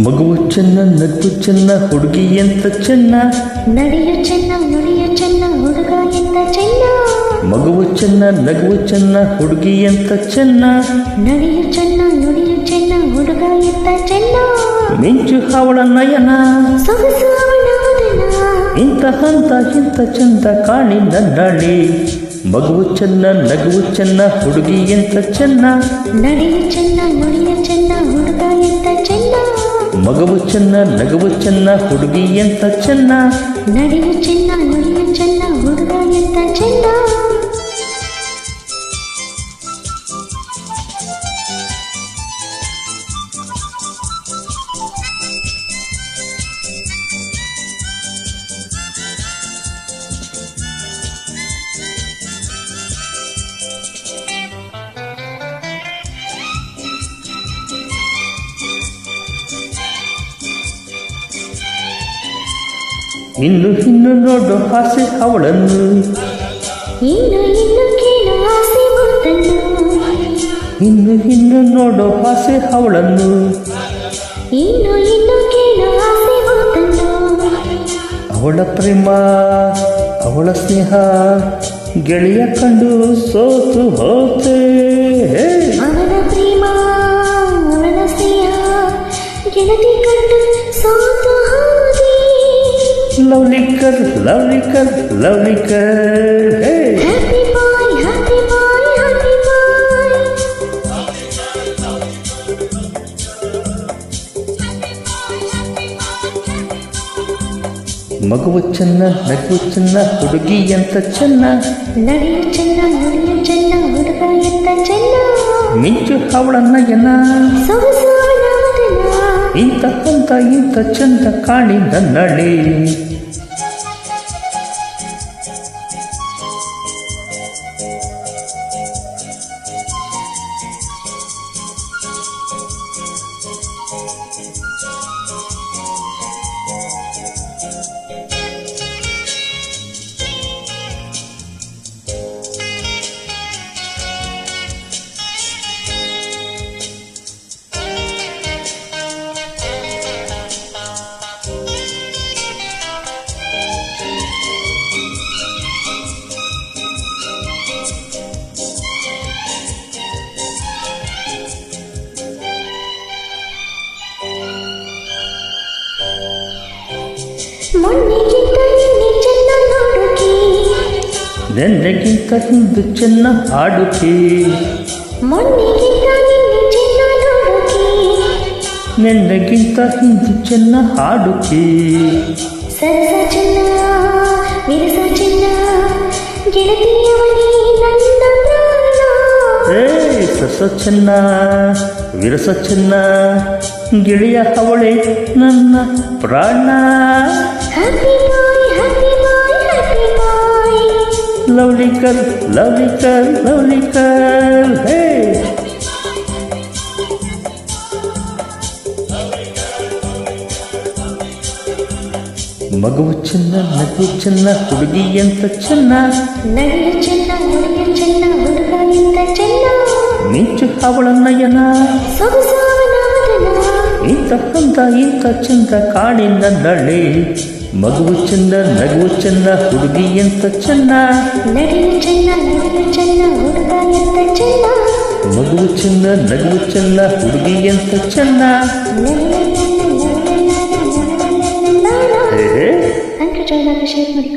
ಮಗುವು ಚೆನ್ನ ನಗು ಚೆನ್ನ ಹುಡುಗಿ ಎಂತ ಚೆನ್ನ ನಡೆಯು ಚೆನ್ನ ನುಡಿಯು ಚೆನ್ನ ಹುಡುಗ ಎಂತ ಚೆನ್ನ ಮಗುವು ಚೆನ್ನ ನಗುವು ಚೆನ್ನ ಹುಡುಗಿ ಎಂತ ಚೆನ್ನ ನಡೆಯು ಚೆನ್ನ ನುಡಿಯು ಚೆನ್ನ ಹುಡುಗ ಎಂತ ಚೆನ್ನ ಮಿಂಚು ಅವಳ ನಯನ ಸೊಗಸು ಅವಳ ವದನ ಇಂತ ಹಂತ ಇಂತ ಚಂದ ಕಾಣಿ ನನ್ನಳಿ ಮಗುವು ಚೆನ್ನ ನಗುವು ಚೆನ್ನ ಹುಡುಗಿ ಎಂತ ಚೆನ್ನ ನಡೆಯು ಚೆನ್ನ ನುಡಿಯು ಚೆನ್ನ ಹುಡುಗ ಎಂತ ಚೆನ್ನ ಮಗುವು ಚೆನ್ನ ನಗುವು ಚೆನ್ನ ಹುಡುಗಿ ಎಂತ ಚೆನ್ನ ನಡೆಯು ಚೆನ್ನ ನುಡಿಯು ಚೆನ್ನ ಹುಡುಗ ಎಂತ ಚೆನ್ನ ಇನ್ನು ಇನ್ನು ನೋಡು ಆಸೆ ಅವಳನ್ನು ಇನ್ನು ಇನ್ನು ಕೇಳು ಆಸೆ ಮಾತನ್ನು ಇನ್ನು ಇನ್ನು ನೋಡು ಆಸೆ ಅವಳನ್ನು ಇನ್ನು ಇನ್ನು ಕೇಳು ಆಸೆ ಮಾತನ್ನು ಅವಳ ಪ್ರೇಮ ಅವಳ ಸ್ನೇಹ ಗೆಳೆಯ ಕಂಡು ಸೋತು ಹೋತೆ ಅವನ ಪ್ರೇಮ ಅವನ ಸ್ನೇಹ ಗೆಳತಿ ಕಂಡು ಸೋತು ಹೋದೆ ಲವ್ಲಿ ಕರ್ ಲವ್ಲಿ ಕರ್ ಲವ್ಲಿ ಕರ್ happy boy happy boy happy boy ಮಗುವು ಚೆನ್ನ ನಗು ಚೆನ್ನ ಹುಡುಗಿ ಎಂತ ಚೆನ್ನ ನಡೆಯು ಚೆನ್ನ ನುಡಿಯು ಚೆನ್ನ ಹುಡುಗ ಎಂತ ಚೆನ್ನ ಮಿಂಚು ಅವಳ ನಯನ ಸೊಗಸು ಅವಳ ವದನ ಇಂತ ಹಂತ ಇಂತ ಚಂದ ಕಾಣಿ ನನ್ನಳಿ ಮೊನ್ನೆಗಿಂತ ನಿನ್ನೆ ಚೆನ್ನ ನೋಡುಗೆ ನೆನ್ನೆಗಿಂತ ಹಿಂದು ಚೆನ್ನ ಹಾಡುಕೆ ಮೊನ್ನೆಗಿಂತ ನಿನ್ನೆ ಚೆನ್ನ ನೋಡುಗೆ ನೆನ್ನೆಗಿಂತ ಹಿಂದು ಚೆನ್ನ ಹಾಡುಕೆ ಸರಸ ಚೆನ್ನ ವಿರಸ ಚೆನ್ನ ಗೆಳತಿಯವನೇ ನನ್ನ ಪ್ರಾಣ ಸಸ ಚೆನ್ನ ವಿರಸ ಚೆನ್ನ ಗೆಳೆಯ ಅವಳೆ ನನ್ನ ಪ್ರಾಣ happy boy happy boy happy boy lovely ಕರ್ ಲವ್ಲಿ ಕರ್ ಲವ್ಲಿ ಕರ್ ಮಗುವು ಚೆನ್ನ ನಗು ಚೆನ್ನ ಹುಡುಗಿ ಎಂತ ಚೆನ್ನ ನಡೆಯು ಚೆನ್ನ ನುಡಿಯು ಚೆನ್ನ ಹುಡುಗ ಎಂತ ಚೆನ್ನ ಮಿಂಚು ಅವಳ ನಯನ ಸೊಗಸು ಅವನ ವದನ ಇಂತ ಹಂತ ಇಂತ ಚಂದ ಕಾಣಿ ನನ್ನಳಿ ಮಗುವು ಚೆನ್ನ ನಗುವು ಚೆನ್ನ ಹುಡುಗಿ ಎಂತ ಚೆನ್ನ ನಡೆಯು ಚೆನ್ನ ನುಡಿಯು ಚೆನ್ನ ಹುಡುಗ ಎಂತ ಚೆನ್ನ ಮಗುವು ಚೆನ್ನ ನಗುವು ಚೆನ್ನ ಹುಡುಗಿ ಎಂತ ಚೆನ್ನ ಅಂಕ ಜಾಯ್ನಾಗ ಶೇರ್ ಮಾಡಿ